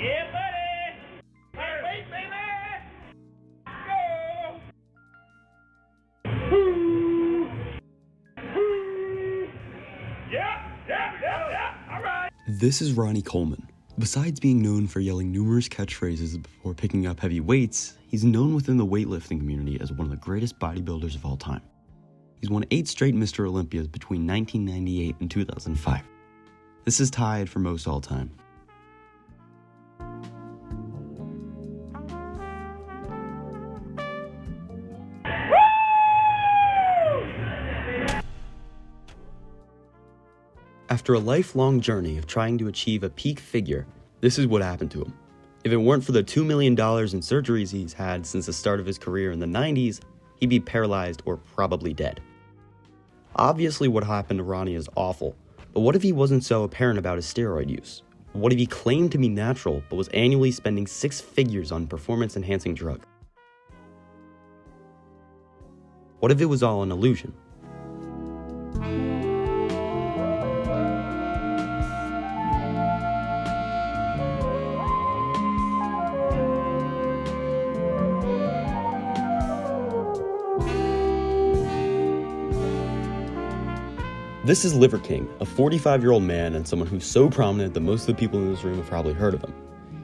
Yeah, buddy. Wait, baby. Go. Yeah. All right. This is Ronnie Coleman. Besides being known for yelling numerous catchphrases before picking up heavy weights, he's known within the weightlifting community as one of the greatest bodybuilders of all time. He's won 8 straight Mr. Olympias between 1998 and 2005. This is tied for most all time. After a lifelong journey of trying to achieve a peak figure, this is what happened to him. If it weren't for the $2 million in surgeries he's had since the start of his career in the 90s, he'd be paralyzed or probably dead. Obviously what happened to Ronnie is awful, but what if he wasn't so apparent about his steroid use? What if he claimed to be natural but was annually spending 6 figures on performance-enhancing drugs? What if it was all an illusion? This is Liver King, a 45-year-old man and someone who's so prominent that most of the people in this room have probably heard of him.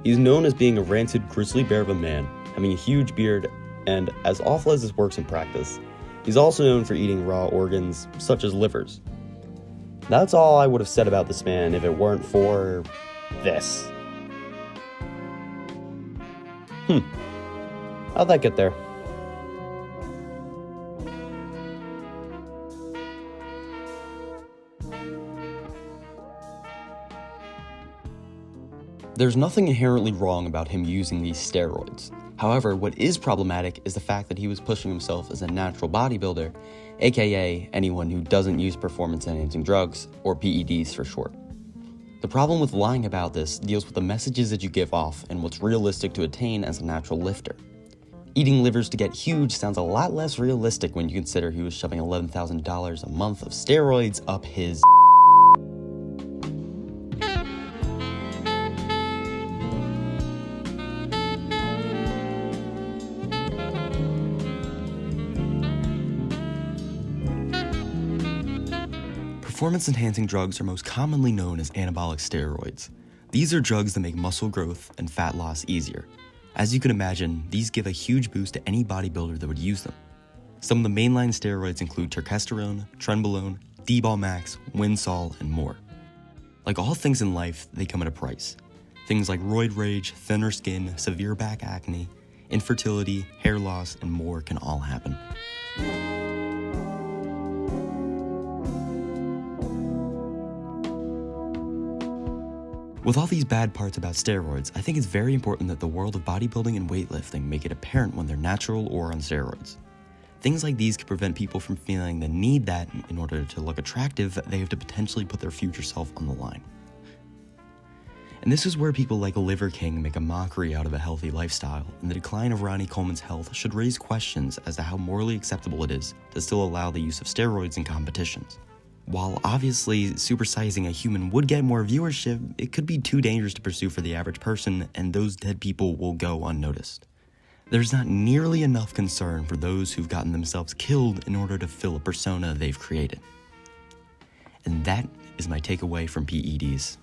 He's known as being a rancid grizzly bear of a man, having a huge beard, and as awful as this works in practice, he's also known for eating raw organs, such as livers. That's all I would have said about this man if it weren't for this. How'd that get there? There's nothing inherently wrong about him using these steroids. However, what is problematic is the fact that he was pushing himself as a natural bodybuilder, aka anyone who doesn't use performance-enhancing drugs, or PEDs for short. The problem with lying about this deals with the messages that you give off and what's realistic to attain as a natural lifter. Eating livers to get huge sounds a lot less realistic when you consider he was shoving $11,000 a month of steroids up his Performance-enhancing drugs are most commonly known as anabolic steroids. These are drugs that make muscle growth and fat loss easier. As you can imagine, these give a huge boost to any bodybuilder that would use them. Some of the mainline steroids include testosterone, trenbolone, D-ball max, Winsol, and more. Like all things in life, they come at a price. Things like roid rage, thinner skin, severe back acne, infertility, hair loss, and more can all happen. With all these bad parts about steroids, I think it's very important that the world of bodybuilding and weightlifting make it apparent when they're natural or on steroids. Things like these can prevent people from feeling the need that, in order to look attractive, they have to potentially put their future self on the line. And this is where people like Liver King make a mockery out of a healthy lifestyle, and the decline of Ronnie Coleman's health should raise questions as to how morally acceptable it is to still allow the use of steroids in competitions. While obviously supersizing a human would get more viewership, it could be too dangerous to pursue for the average person, and those dead people will go unnoticed. There's not nearly enough concern for those who've gotten themselves killed in order to fill a persona they've created. And that is my takeaway from PEDs.